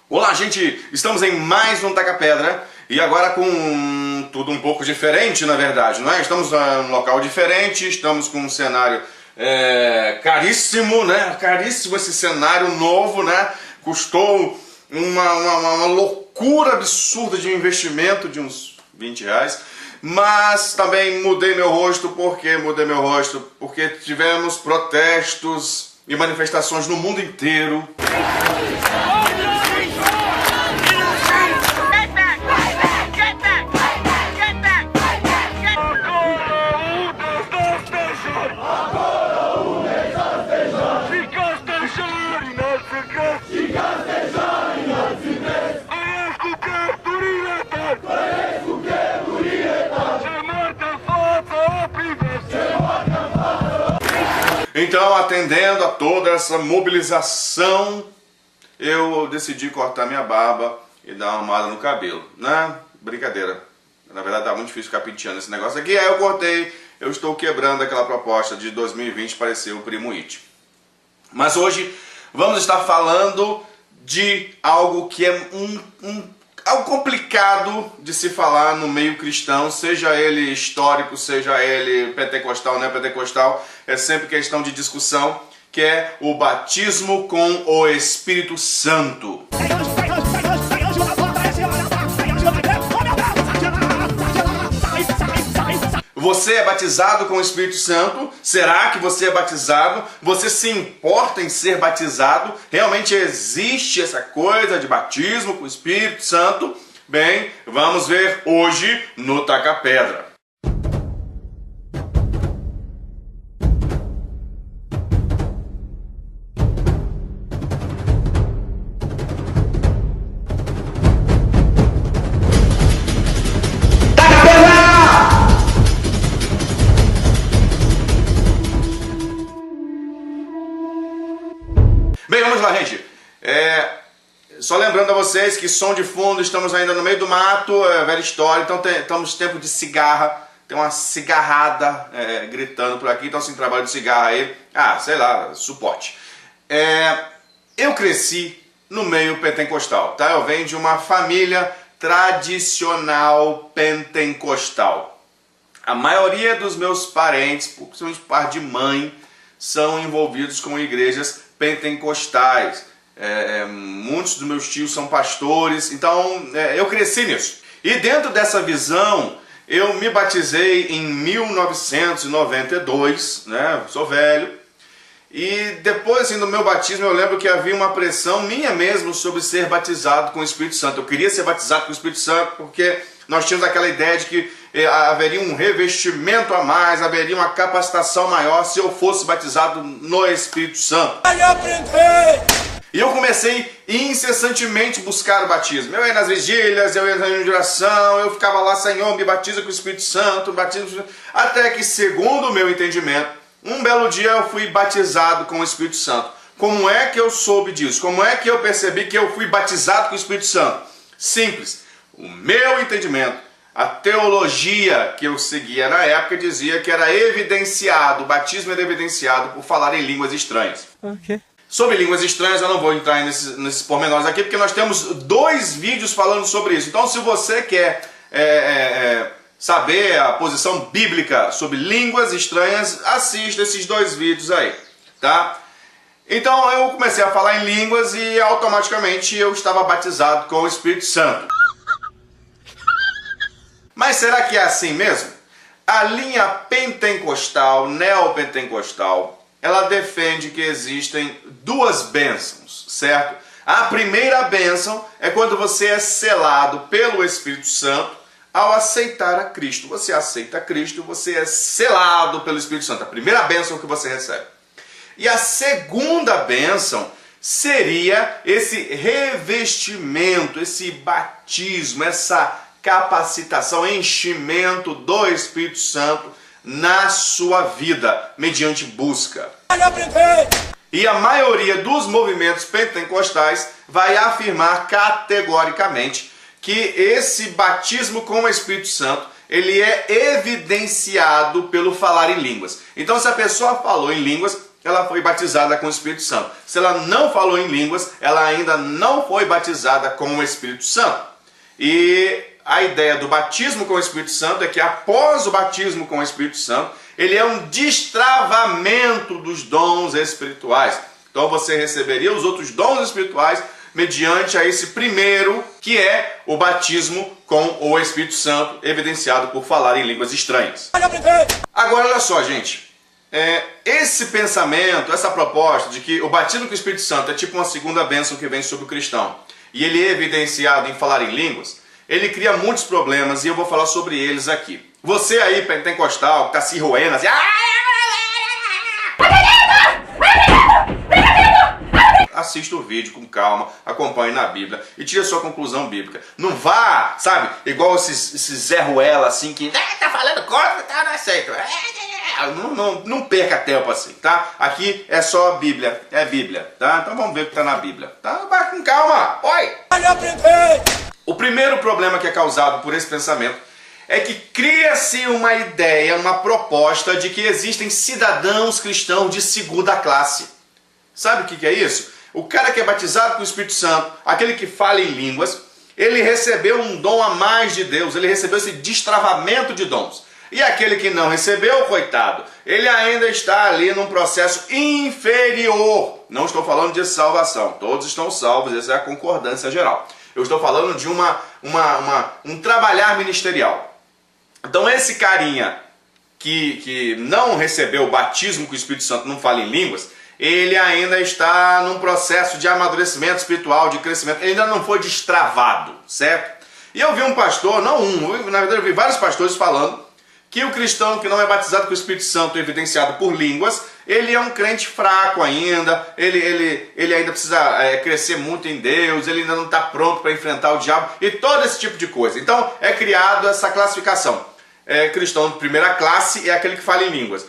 Olá, gente! Estamos em mais um Taca Pedra e agora com tudo um pouco diferente, na verdade, não é? Estamos num local diferente, estamos com um cenário caríssimo, né? Caríssimo esse cenário novo, né? Custou uma loucura absurda de investimento de uns 20 reais. Mas também mudei meu rosto. Por que mudei meu rosto? Porque tivemos protestos e manifestações no mundo inteiro. Então, atendendo a toda essa mobilização, eu decidi cortar minha barba e dar uma arrumada no cabelo, né? Brincadeira. Na verdade, tá muito difícil ficar penteando esse negócio aqui. Aí eu cortei, eu estou quebrando aquela proposta de 2020 parecer o Primo It. Mas hoje vamos estar falando de algo que é algo complicado de se falar no meio cristão, seja ele histórico, seja ele pentecostal, não é pentecostal, é sempre questão de discussão, que é o batismo com o Espírito Santo. Você é batizado com o Espírito Santo? Será que você é batizado? Você se importa em ser batizado? Realmente existe essa coisa de batismo com o Espírito Santo? Bem, vamos ver hoje no Taca Pedra. Bem, vamos lá, gente. Só lembrando a vocês que som de fundo, estamos ainda no meio do mato, velha história, então estamos em tempo de cigarra, tem uma cigarrada gritando por aqui, então assim, trabalho de cigarra aí, sei lá, suporte. Eu cresci no meio pentecostal, tá? Eu venho de uma família tradicional pentecostal. A maioria dos meus parentes, principalmente par de mãe, são envolvidos com igrejas pentecostais. Muitos dos meus tios são pastores, então eu cresci nisso. E dentro dessa visão, eu me batizei em 1992, né? Sou velho. E depois assim, do meu batismo, eu lembro que havia uma pressão minha mesmo sobre ser batizado com o Espírito Santo. Eu queria ser batizado com o Espírito Santo porque nós tínhamos aquela ideia de que haveria um revestimento a mais, haveria uma capacitação maior se eu fosse batizado no Espírito Santo. E eu comecei incessantemente buscar o batismo. Eu ia nas vigílias, eu ia na oração, eu ficava lá, Senhor, me batiza com o Espírito Santo, até que, segundo o meu entendimento, um belo dia eu fui batizado com o Espírito Santo. Como é que eu soube disso? Como é que eu percebi que eu fui batizado com o Espírito Santo? Simples. O meu entendimento, a teologia que eu seguia na época dizia que era evidenciado, o batismo era evidenciado por falar em línguas estranhas. Okay. Sobre línguas estranhas eu não vou entrar nesses pormenores aqui, porque nós temos 2 vídeos falando sobre isso. Então se você quer saber a posição bíblica sobre línguas estranhas, assista esses 2 vídeos aí, tá? Então eu comecei a falar em línguas e automaticamente eu estava batizado com o Espírito Santo. Mas será que é assim mesmo? A linha pentecostal, neopentecostal, ela defende que existem 2 bênçãos, certo? A primeira bênção é quando você é selado pelo Espírito Santo ao aceitar a Cristo. Você aceita a Cristo, você é selado pelo Espírito Santo. A primeira bênção que você recebe. E a segunda bênção seria esse revestimento, esse batismo, essa capacitação, enchimento do Espírito Santo na sua vida, mediante busca. E a maioria dos movimentos pentecostais vai afirmar categoricamente que esse batismo com o Espírito Santo, ele é evidenciado pelo falar em línguas. Então, se a pessoa falou em línguas, ela foi batizada com o Espírito Santo. Se ela não falou em línguas, ela ainda não foi batizada com o Espírito Santo. E a ideia do batismo com o Espírito Santo é que após o batismo com o Espírito Santo, ele é um destravamento dos dons espirituais. Então você receberia os outros dons espirituais mediante a esse primeiro, que é o batismo com o Espírito Santo, evidenciado por falar em línguas estranhas. Agora olha só, gente. Esse pensamento, essa proposta de que o batismo com o Espírito Santo é tipo uma segunda bênção que vem sobre o cristão, e ele é evidenciado em falar em línguas, ele cria muitos problemas e eu vou falar sobre eles aqui. Você aí, pentecostal, que está se roendo assim... Assista o vídeo com calma, acompanhe na Bíblia e tire a sua conclusão bíblica. Não vá, sabe, igual esses Zé Ruela assim que tá falando contra, tá, não aceito. Não perca tempo assim, tá? Aqui é só Bíblia, é Bíblia, tá? Então vamos ver o que tá na Bíblia, tá? Vai com calma, oi! O primeiro problema que é causado por esse pensamento é que cria-se uma ideia, uma proposta de que existem cidadãos cristãos de segunda classe. Sabe o que é isso? O cara que é batizado com o Espírito Santo, aquele que fala em línguas, ele recebeu um dom a mais de Deus, ele recebeu esse destravamento de dons. E aquele que não recebeu, coitado, ele ainda está ali num processo inferior. Não estou falando de salvação, todos estão salvos, essa é a concordância geral. Eu estou falando de um trabalhar ministerial. Então esse carinha que não recebeu o batismo com o Espírito Santo, não fala em línguas, ele ainda está num processo de amadurecimento espiritual, de crescimento, ele ainda não foi destravado, certo? E eu vi um pastor, na verdade eu vi vários pastores falando que o cristão que não é batizado com o Espírito Santo, evidenciado por línguas, ele é um crente fraco ainda, ele ainda precisa crescer muito em Deus, ele ainda não está pronto para enfrentar o diabo e todo esse tipo de coisa. Então é criado essa classificação. Cristão de primeira classe é aquele que fala em línguas,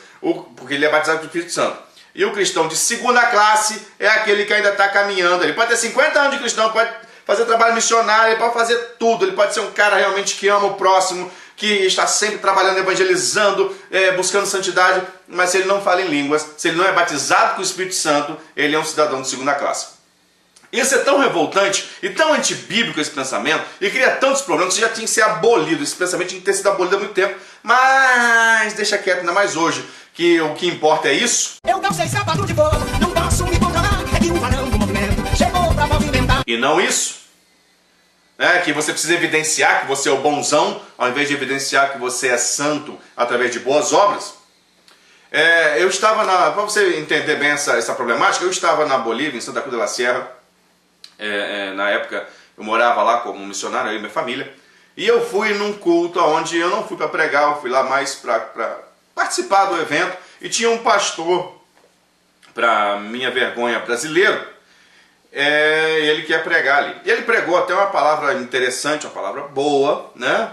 porque ele é batizado com o Espírito Santo. E o cristão de segunda classe é aquele que ainda está caminhando. Ele pode ter 50 anos de cristão, pode fazer trabalho missionário, ele pode fazer tudo. Ele pode ser um cara realmente que ama o próximo, que está sempre trabalhando, evangelizando, buscando santidade. Mas se ele não fala em línguas, se ele não é batizado com o Espírito Santo, ele é um cidadão de segunda classe. Isso é tão revoltante e tão antibíblico esse pensamento, e cria tantos problemas que já tinha que ser abolido. Esse pensamento tinha que ter sido abolido há muito tempo. Mas deixa quieto, ainda mais hoje, que o que importa é isso. Eu não sei sapato de bola, não posso me controlar, é que o varão do movimento chegou pra movimentar. E não isso. Que você precisa evidenciar que você é o bonzão, ao invés de evidenciar que você é santo através de boas obras. Eu estava para você entender bem essa problemática, eu estava na Bolívia, em Santa Cruz de la Sierra. Na época eu morava lá como missionário, eu e minha família. E eu fui num culto onde eu não fui para pregar, eu fui lá mais para participar do evento, e tinha um pastor, para minha vergonha, brasileiro, ele quer pregar ali. E ele pregou até uma palavra interessante, uma palavra boa, né?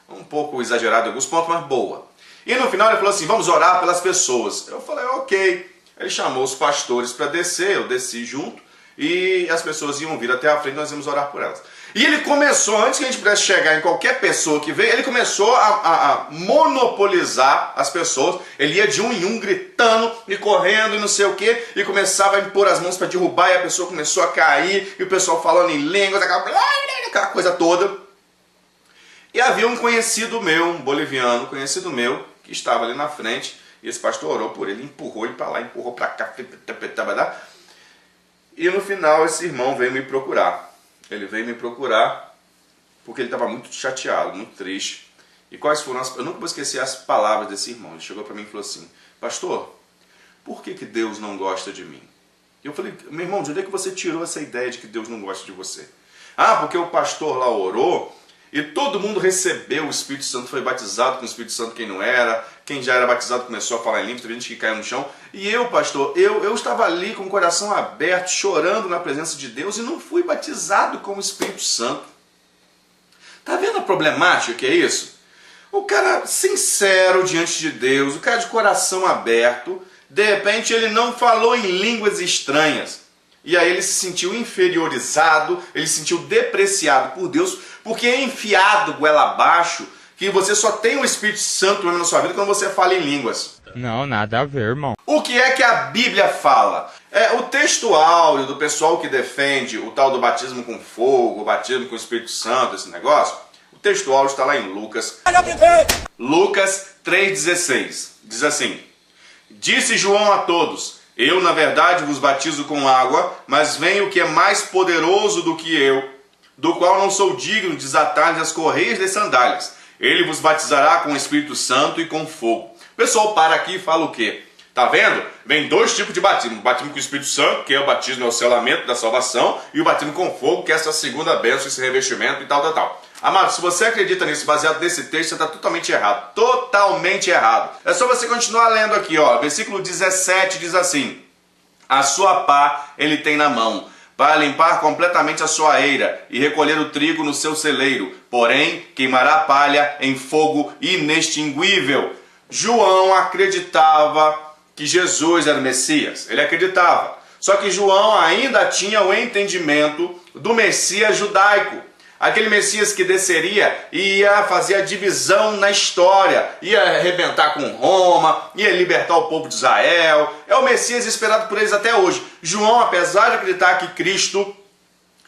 Um pouco exagerada em alguns pontos, mas boa. E no final ele falou assim, vamos orar pelas pessoas. Eu falei, ok. Ele chamou os pastores para descer, eu desci junto, e as pessoas iam vir até a frente, nós íamos orar por elas. E ele começou, antes que a gente pudesse chegar em qualquer pessoa que veio, ele começou a monopolizar as pessoas. Ele ia de um em um, gritando e correndo e não sei o que, e começava a impor as mãos para derrubar, e a pessoa começou a cair, e o pessoal falando em línguas, aquela coisa toda. E havia um conhecido meu, um boliviano conhecido meu, que estava ali na frente, e esse pastor orou por ele, empurrou ele para lá, empurrou para cá, e no final esse irmão veio me procurar. Ele veio me procurar porque ele estava muito chateado, muito triste. E quais foram eu nunca vou esquecer as palavras desse irmão. Ele chegou para mim e falou assim, pastor, por que Deus não gosta de mim? E eu falei, meu irmão, de onde é que você tirou essa ideia de que Deus não gosta de você? Porque o pastor lá orou e todo mundo recebeu o Espírito Santo, foi batizado com o Espírito Santo, quem não era, quem já era batizado começou a falar em línguas, teve gente que caiu no chão. E eu, pastor, eu estava ali com o coração aberto, chorando na presença de Deus e não fui batizado com o Espírito Santo. Tá vendo a problemática que é isso? O cara sincero diante de Deus, o cara de coração aberto, de repente ele não falou em línguas estranhas. E aí ele se sentiu inferiorizado, ele se sentiu depreciado por Deus, porque enfiado goela abaixo, que você só tem o Espírito Santo mesmo na sua vida quando você fala em línguas. Não, nada a ver, irmão. O que é que a Bíblia fala? O texto áureo do pessoal que defende o tal do batismo com fogo, o batismo com o Espírito Santo, esse negócio, o texto áureo está lá em Lucas. Lucas 3,16. Diz assim: Disse João a todos: Eu, na verdade, vos batizo com água, mas vem o que é mais poderoso do que eu, do qual não sou digno de desatar as correias das sandálias. Ele vos batizará com o Espírito Santo e com fogo. O pessoal para aqui e fala o quê? Tá vendo? Vem dois tipos de batismo. O batismo com o Espírito Santo, que é o batismo, é o selamento da salvação, e o batismo com fogo, que é essa segunda bênção, esse revestimento e tal. Amado, se você acredita nisso, baseado nesse texto, você está totalmente errado. Totalmente errado. É só você continuar lendo aqui, ó. Versículo 17 diz assim: A sua pá ele tem na mão, para limpar completamente a sua eira e recolher o trigo no seu celeiro, porém queimará a palha em fogo inextinguível. João acreditava que Jesus era o Messias. Ele acreditava. Só que João ainda tinha o entendimento do Messias judaico. Aquele Messias que desceria e ia fazer a divisão na história, ia arrebentar com Roma, ia libertar o povo de Israel. É o Messias esperado por eles até hoje. João, apesar de acreditar que Cristo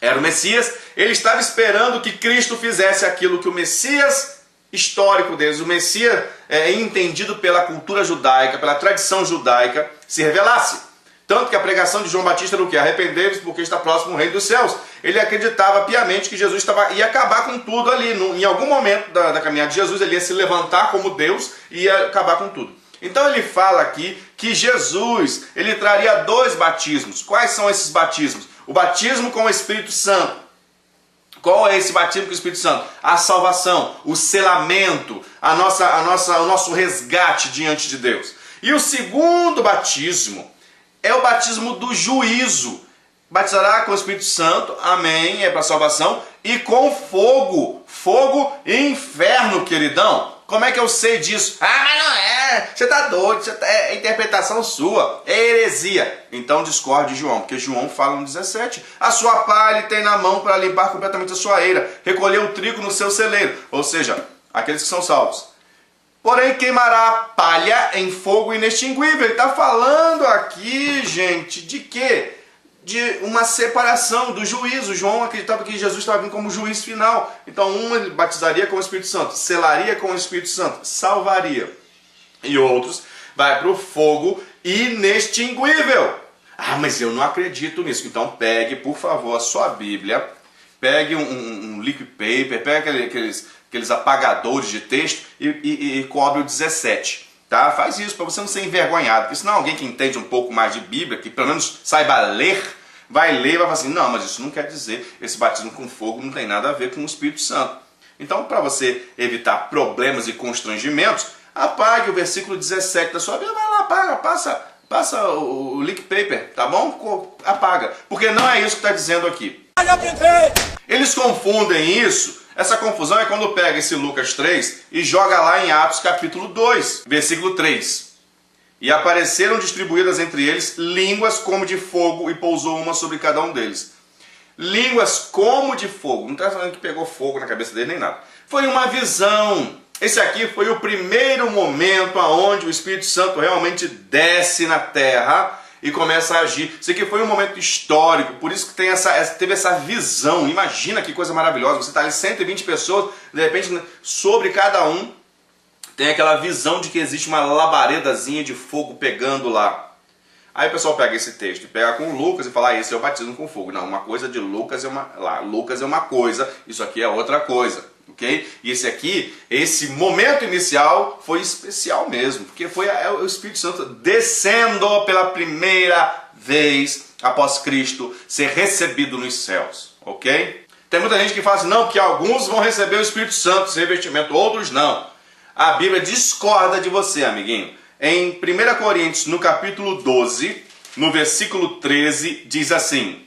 era o Messias, ele estava esperando que Cristo fizesse aquilo que o Messias histórico deles, o Messias entendido pela cultura judaica, pela tradição judaica, se revelasse. Tanto que a pregação de João Batista era o quê? Arrependei-vos porque está próximo o reino dos céus. Ele acreditava piamente que Jesus ia acabar com tudo ali. Em algum momento da caminhada de Jesus, ele ia se levantar como Deus e ia acabar com tudo. Então ele fala aqui que Jesus, ele traria dois batismos. Quais são esses batismos? O batismo com o Espírito Santo. Qual é esse batismo com o Espírito Santo? A salvação, o selamento, o nosso resgate diante de Deus. E o segundo batismo é o batismo do juízo. Batizará com o Espírito Santo, amém, é para salvação, e com fogo, fogo e inferno, queridão. Como é que eu sei disso? Ah, mas não é, você está doido, é interpretação sua, é heresia. Então discorde de João, porque João fala no 17, a sua pá ele tem na mão para limpar completamente a sua eira, recolher o trigo no seu celeiro, ou seja, aqueles que são salvos. Porém queimará a palha em fogo inextinguível. Ele está falando aqui, gente, de quê? De uma separação do juízo. João acreditava que Jesus estava vindo como juiz final. Então ele batizaria com o Espírito Santo, selaria com o Espírito Santo, salvaria. E outros vai para o fogo inextinguível. Ah, mas eu não acredito nisso. Então pegue, por favor, a sua Bíblia, pegue um liquid paper, pegue aqueles apagadores de texto e cobre o 17. Tá? Faz isso para você não ser envergonhado, porque senão alguém que entende um pouco mais de Bíblia, que pelo menos saiba ler, vai ler e vai falar assim, não, mas isso não quer dizer, esse batismo com fogo não tem nada a ver com o Espírito Santo. Então, para você evitar problemas e constrangimentos, apague o versículo 17 da sua Bíblia, vai lá, apaga, passa o liquid paper, tá bom? Apaga, porque não é isso que está dizendo aqui. Eles confundem isso. Essa confusão é quando pega esse Lucas 3 e joga lá em Atos capítulo 2, versículo 3. E apareceram distribuídas entre eles línguas como de fogo e pousou uma sobre cada um deles. Línguas como de fogo. Não está falando que pegou fogo na cabeça dele nem nada. Foi uma visão. Esse aqui foi o primeiro momento onde o Espírito Santo realmente desce na terra e começa a agir. Isso aqui foi um momento histórico, por isso que teve essa visão. Imagina que coisa maravilhosa, você está ali 120 pessoas, de repente sobre cada um tem aquela visão de que existe uma labaredazinha de fogo pegando lá. Aí o pessoal pega esse texto e pega com Lucas e fala, esse é o batismo com fogo. Não, uma coisa de Lucas Lucas é uma coisa, isso aqui é outra coisa. Okay? E esse momento inicial foi especial mesmo, porque foi o Espírito Santo descendo pela primeira vez após Cristo ser recebido nos céus, ok? Tem muita gente que fala assim, não, que alguns vão receber o Espírito Santo, esse revestimento, outros não. A Bíblia discorda de você, amiguinho. Em 1 Coríntios, no capítulo 12, no versículo 13, diz assim,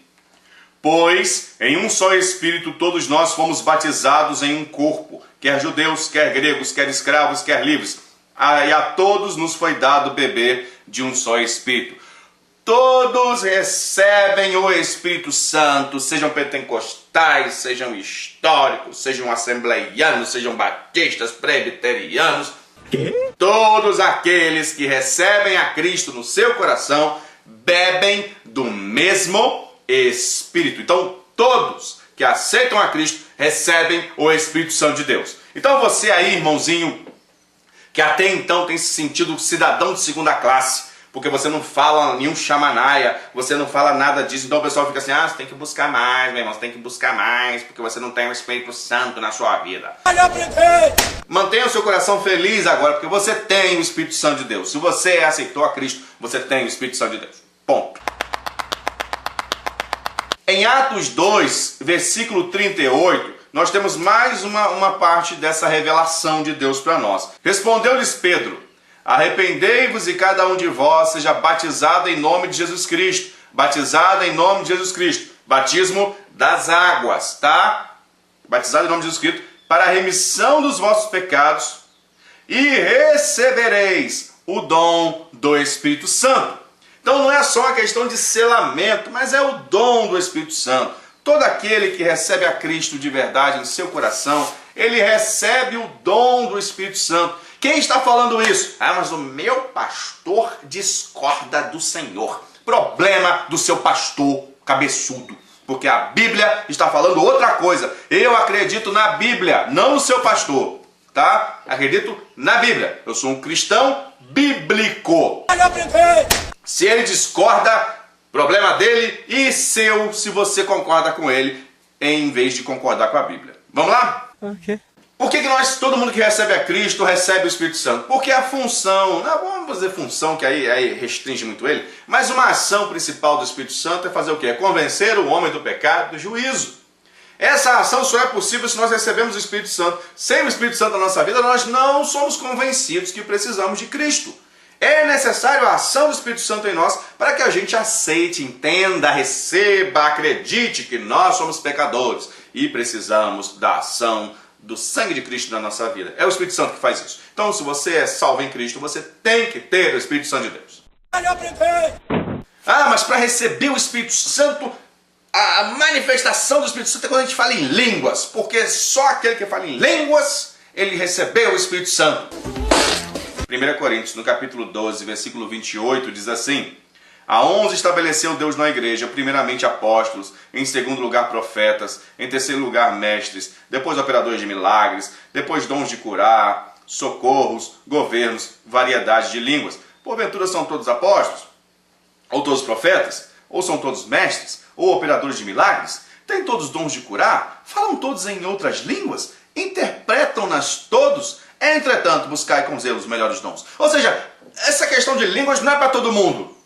pois em um só Espírito todos nós fomos batizados em um corpo, quer judeus, quer gregos, quer escravos, quer livres, e a todos nos foi dado beber de um só Espírito. todos recebem o Espírito Santo, sejam pentecostais, sejam históricos, sejam assembleianos, sejam batistas, presbiterianos. Todos aqueles que recebem a Cristo no seu coração bebem do mesmo Espírito. Então, todos que aceitam a Cristo recebem o Espírito Santo de Deus. Então, você aí, irmãozinho, que até então tem se sentido cidadão de segunda classe, porque você não fala nenhum chamanaia, você não fala nada disso, então o pessoal fica assim, você tem que buscar mais, meu irmão, você tem que buscar mais, porque você não tem o Espírito Santo na sua vida. Mantenha o seu coração feliz agora, porque você tem o Espírito Santo de Deus. Se você aceitou a Cristo, você tem o Espírito Santo de Deus. Ponto. Em Atos 2, versículo 38, nós temos mais uma parte dessa revelação de Deus para nós. Respondeu-lhes Pedro: arrependei-vos e cada um de vós seja batizado em nome de Jesus Cristo. Batizado em nome de Jesus Cristo. Batismo das águas, tá? Batizado em nome de Jesus Cristo para a remissão dos vossos pecados e recebereis o dom do Espírito Santo. Então não é só uma questão de selamento, mas é o dom do Espírito Santo. Todo aquele que recebe a Cristo de verdade em seu coração, ele recebe o dom do Espírito Santo. Quem está falando isso? Mas o meu pastor discorda do Senhor. Problema do seu pastor cabeçudo. Porque a Bíblia está falando outra coisa. Eu acredito na Bíblia, não no seu pastor. Tá? Acredito na Bíblia. Eu sou um cristão bíblico. Se ele discorda, problema dele e seu, se você concorda com ele, em vez de concordar com a Bíblia. Vamos lá? Ok. Por que todo mundo que recebe a Cristo recebe o Espírito Santo? Porque a função, não vamos dizer função, que aí restringe muito ele, mas uma ação principal do Espírito Santo é fazer o quê? É convencer o homem do pecado, do juízo. Essa ação só é possível se nós recebemos o Espírito Santo. Sem o Espírito Santo na nossa vida, nós não somos convencidos que precisamos de Cristo. É necessário a ação do Espírito Santo em nós para que a gente aceite, entenda, receba, acredite que nós somos pecadores e precisamos da ação do sangue de Cristo na nossa vida. É o Espírito Santo que faz isso. Então, se você é salvo em Cristo, você tem que ter o Espírito Santo de Deus. Mas para receber o Espírito Santo, a manifestação do Espírito Santo é quando a gente fala em línguas, porque só aquele que fala em línguas, ele recebeu o Espírito Santo. 1 Coríntios, no capítulo 12, versículo 28, diz assim: a 11 estabeleceu Deus na igreja, primeiramente apóstolos, em segundo lugar profetas, em terceiro lugar mestres, depois operadores de milagres, depois dons de curar, socorros, governos, variedade de línguas. Porventura são todos apóstolos? Ou todos profetas? Ou são todos mestres? Ou operadores de milagres? Têm todos dons de curar? Falam todos em outras línguas? Interpretam-nas todos? Entretanto, buscai com zelo os melhores dons. Ou seja, essa questão de línguas não é para todo mundo.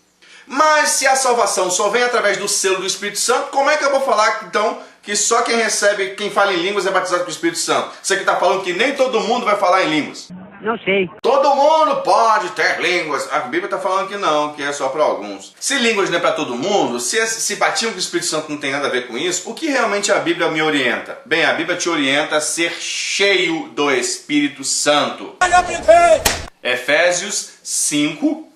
Mas se a salvação só vem através do selo do Espírito Santo, como é que eu vou falar então que só quem recebe, quem fala em línguas é batizado com o Espírito Santo? Você que está falando que nem todo mundo vai falar em línguas. Não sei. Todo mundo pode ter línguas. A Bíblia está falando que não, que é só para alguns. Se línguas não é para todo mundo, se batismo com o Espírito Santo não tem nada a ver com isso, o que realmente a Bíblia me orienta? Bem, a Bíblia te orienta a ser cheio do Espírito Santo. Efésios 5,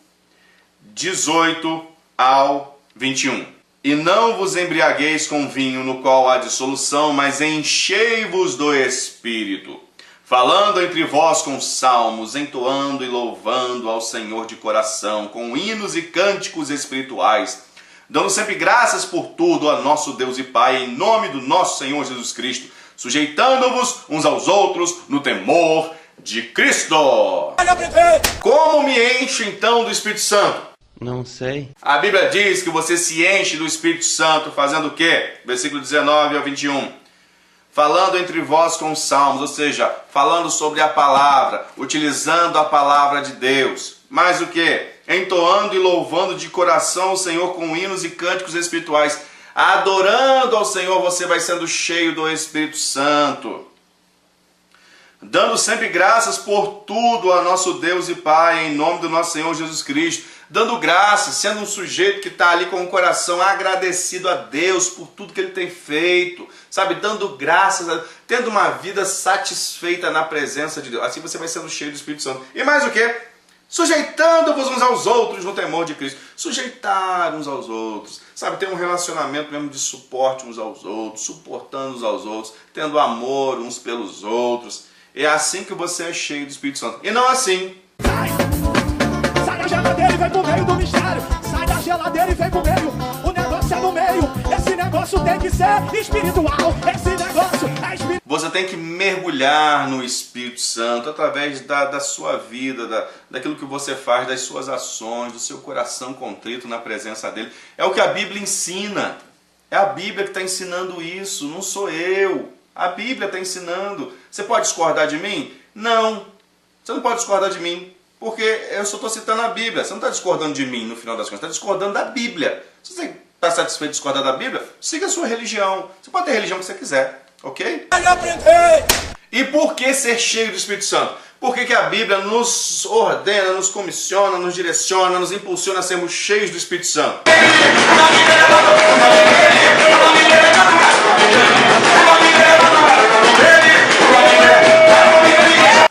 18 ao 21. E não vos embriagueis com vinho, no qual há dissolução, mas enchei-vos do Espírito, falando entre vós com salmos, entoando e louvando ao Senhor de coração, com hinos e cânticos espirituais, dando sempre graças por tudo a nosso Deus e Pai, em nome do nosso Senhor Jesus Cristo, sujeitando-vos uns aos outros no temor de Cristo. Como me encho então do Espírito Santo? Não sei. A Bíblia diz que você se enche do Espírito Santo fazendo o quê? Versículo 19 ao 21. Falando entre vós com salmos, ou seja, falando sobre a palavra, utilizando a palavra de Deus. Mais o quê? Entoando e louvando de coração o Senhor com hinos e cânticos espirituais. Adorando ao Senhor, você vai sendo cheio do Espírito Santo. Dando sempre graças por tudo a nosso Deus e Pai, em nome do nosso Senhor Jesus Cristo. Dando graças, sendo um sujeito que está ali com o coração agradecido a Deus por tudo que Ele tem feito, sabe? Dando graças, tendo uma vida satisfeita na presença de Deus. Assim você vai sendo cheio do Espírito Santo. E mais o quê? Sujeitando-vos uns aos outros no temor de Cristo. Sujeitar uns aos outros. Sabe, ter um relacionamento mesmo de suporte uns aos outros, suportando uns aos outros, tendo amor uns pelos outros. É assim que você é cheio do Espírito Santo. E não assim. Sai da geladeira e vem pro meio do mistério. Sai da geladeira e vem pro meio. O negócio é no meio. Esse negócio tem que ser espiritual. Esse negócio é espiritual. Você tem que mergulhar no Espírito Santo através da sua vida, daquilo que você faz, das suas ações, do seu coração contrito na presença dele. É o que a Bíblia ensina. É a Bíblia que está ensinando isso, não sou eu. A Bíblia está ensinando. Você pode discordar de mim? Não. Você não pode discordar de mim, porque eu só estou citando a Bíblia. Você não está discordando de mim no final das contas, você está discordando da Bíblia. Se você está satisfeito de discordar da Bíblia, siga a sua religião. Você pode ter a religião que você quiser. Ok? E por que ser cheio do Espírito Santo? Por que a Bíblia nos ordena, nos comissiona, nos direciona, nos impulsiona a sermos cheios do Espírito Santo?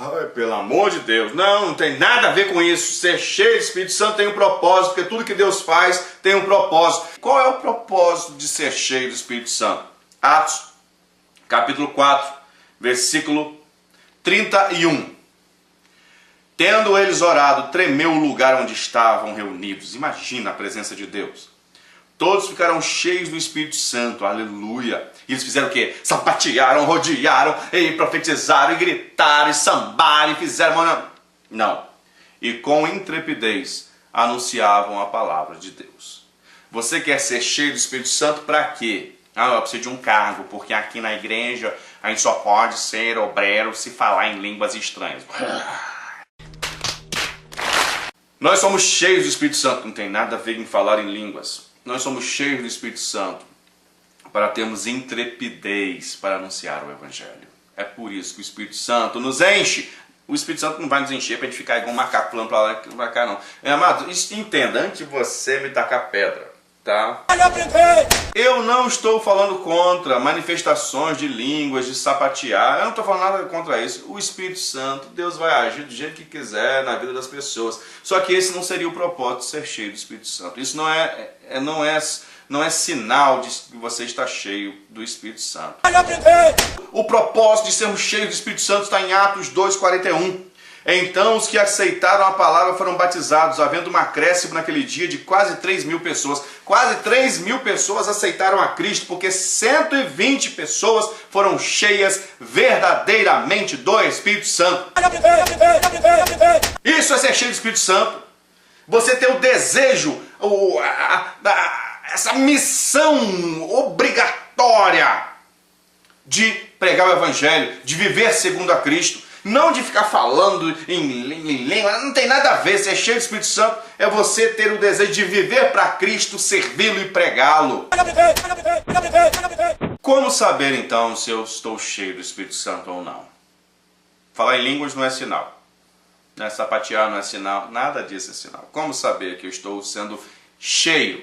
Ai, pelo amor de Deus, não tem nada a ver com isso. Ser cheio do Espírito Santo tem um propósito, porque tudo que Deus faz tem um propósito. Qual é o propósito de ser cheio do Espírito Santo? Atos capítulo 4, versículo 31. Tendo eles orado, tremeu o lugar onde estavam reunidos. Imagina a presença de Deus. Todos ficaram cheios do Espírito Santo, aleluia. E eles fizeram o quê? Sapatearam, rodearam, e profetizaram, e gritaram, e sambaram, e fizeram... Não. E com intrepidez anunciavam a palavra de Deus. Você quer ser cheio do Espírito Santo para quê? Eu preciso de um cargo, porque aqui na igreja a gente só pode ser obreiro se falar em línguas estranhas. Nós somos cheios do Espírito Santo, não tem nada a ver em falar em línguas. Nós somos cheios do Espírito Santo para termos intrepidez para anunciar o Evangelho. É por isso que o Espírito Santo nos enche. O Espírito Santo não vai nos encher para a gente ficar igual um macaco pulando para lá e para cá, não. Amado, entenda, antes de você me tacar pedra, tá? Eu não estou falando contra manifestações de línguas, de sapatear. Eu não estou falando nada contra isso. O Espírito Santo, Deus vai agir do jeito que quiser na vida das pessoas. Só que esse não seria o propósito de ser cheio do Espírito Santo. Isso não é sinal de que você está cheio do Espírito Santo. O propósito de sermos cheios do Espírito Santo está em Atos 2:41. Então os que aceitaram a palavra foram batizados, havendo um acréscimo naquele dia de quase 3.000 pessoas. Quase 3.000 pessoas aceitaram a Cristo, porque 120 pessoas foram cheias verdadeiramente do Espírito Santo. Isso é ser cheio do Espírito Santo. Você ter o desejo, essa missão obrigatória de pregar o Evangelho, de viver segundo a Cristo. Não de ficar falando em língua, não tem nada a ver. Ser cheio do Espírito Santo é você ter o desejo de viver para Cristo, servi-lo e pregá-lo. Como saber então se eu estou cheio do Espírito Santo ou não? Falar em línguas não é sinal. Sapatear não é sinal. Nada disso é sinal. Como saber que eu estou sendo cheio?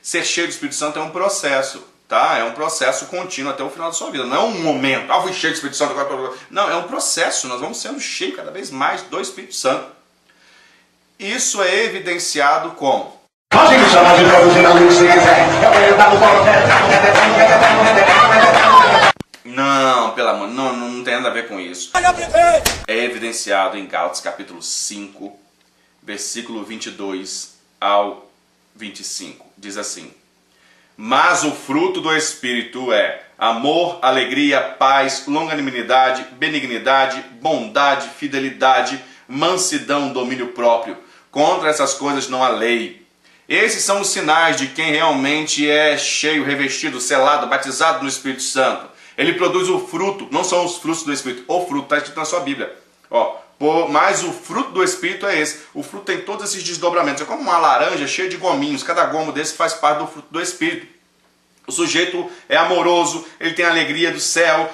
Ser cheio do Espírito Santo é um processo. Tá? É um processo contínuo até o final da sua vida. Não é um momento, fui cheio do Espírito Santo agora. Não, é um processo. Nós vamos sendo cheios cada vez mais do Espírito Santo. Isso é evidenciado como? Não, pelo amor, não tem nada a ver com isso. É evidenciado em Gálatas capítulo 5, versículo 22 ao 25. Diz assim: mas o fruto do Espírito é amor, alegria, paz, longanimidade, benignidade, bondade, fidelidade, mansidão, domínio próprio. Contra essas coisas não há lei. Esses são os sinais de quem realmente é cheio, revestido, selado, batizado no Espírito Santo. Ele produz o fruto, não são os frutos do Espírito. O fruto está escrito na sua Bíblia. Mas o fruto do Espírito é esse. O fruto tem todos esses desdobramentos. É como uma laranja cheia de gominhos. Cada gomo desse faz parte do fruto do Espírito. O sujeito é amoroso, ele tem a alegria do céu,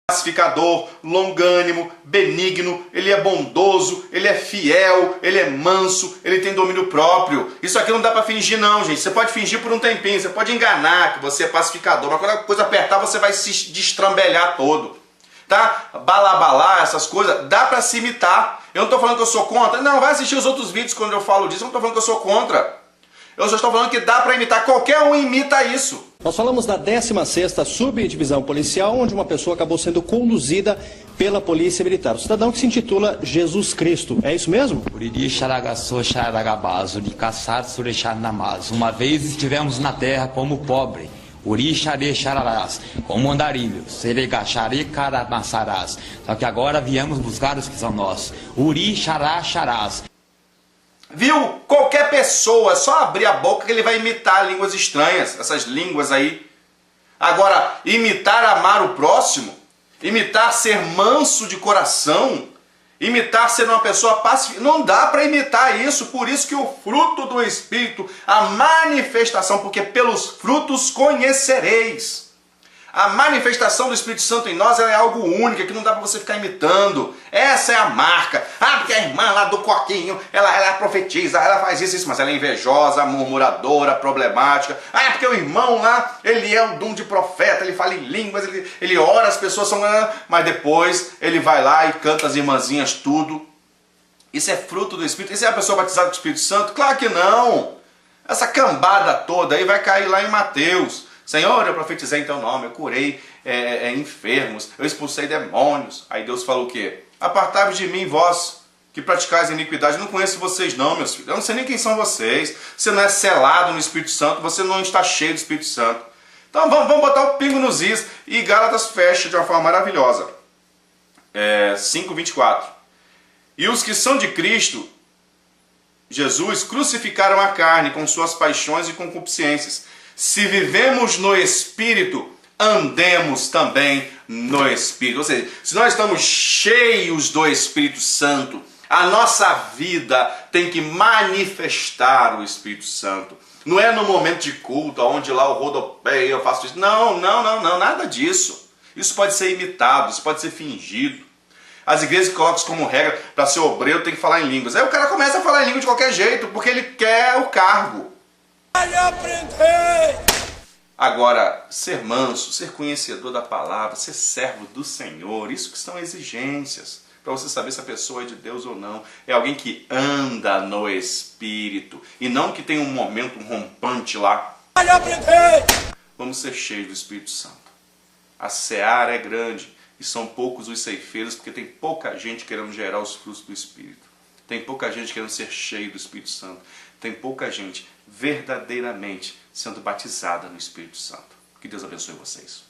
pacificador, longânimo, benigno, ele é bondoso, ele é fiel, ele é manso, ele tem domínio próprio. Isso aqui não dá para fingir não, gente. Você pode fingir por um tempinho, você pode enganar que você é pacificador, mas quando a coisa apertar você vai se destrambelhar todo. Tá? Balabalá, essas coisas, dá para se imitar. Eu não estou falando que eu sou contra. Não, vai assistir os outros vídeos quando eu falo disso. Eu não estou falando que eu sou contra. Eu só estou falando que dá para imitar. Qualquer um imita isso. Nós falamos da 16ª Subdivisão Policial, onde uma pessoa acabou sendo conduzida pela Polícia Militar. O cidadão que se intitula Jesus Cristo. É isso mesmo? Uma vez estivemos na terra como pobre. Como andarilhos, só que agora viemos buscar os que são nossos. Viu? Qualquer pessoa, é só abrir a boca que ele vai imitar línguas estranhas, essas línguas aí. Agora, imitar amar o próximo, imitar ser manso de coração, imitar ser uma pessoa pacífica, não dá para imitar isso. Por isso que o fruto do Espírito, a manifestação, porque pelos frutos conhecereis. A manifestação do Espírito Santo em nós, ela é algo único, que não dá para você ficar imitando. Essa é a marca. Ah, porque a irmã lá do coquinho, ela profetiza, ela faz isso, mas ela é invejosa, murmuradora, problemática. Ah, porque o irmão lá, ele é um dom de profeta, ele fala em línguas, ele ora, as pessoas são... Mas depois ele vai lá e canta as irmãzinhas tudo. Isso é fruto do Espírito? Isso é a pessoa batizada com o Espírito Santo? Claro que não. Essa cambada toda aí vai cair lá em Mateus. Senhor, eu profetizei em teu nome, eu curei enfermos, eu expulsei demônios. Aí Deus falou o quê? Apartai-vos de mim, vós que praticais iniquidade. Eu não conheço vocês não, meus filhos. Eu não sei nem quem são vocês. Você não é selado no Espírito Santo, você não está cheio do Espírito Santo. Então vamos botar o pingo nos is. E Gálatas fecha de uma forma maravilhosa. 5:24. E os que são de Cristo Jesus crucificaram a carne com suas paixões e concupiscências. Se vivemos no Espírito, andemos também no Espírito. Ou seja, se nós estamos cheios do Espírito Santo, a nossa vida tem que manifestar o Espírito Santo. Não é no momento de culto, onde lá eu rodopeio, eu faço isso. Não, nada disso. Isso pode ser imitado, isso pode ser fingido. As igrejas que colocam isso como regra, para ser obreiro tem que falar em línguas. Aí o cara começa a falar em língua de qualquer jeito, porque ele quer o cargo. Agora, ser manso, ser conhecedor da palavra, ser servo do Senhor, isso que são exigências para você saber se a pessoa é de Deus ou não. É alguém que anda no Espírito e não que tem um momento rompante lá. Vamos ser cheios do Espírito Santo. A seara é grande e são poucos os ceifeiros, porque tem pouca gente querendo gerar os frutos do Espírito. Tem pouca gente querendo ser cheio do Espírito Santo. Tem pouca gente verdadeiramente sendo batizada no Espírito Santo. Que Deus abençoe vocês.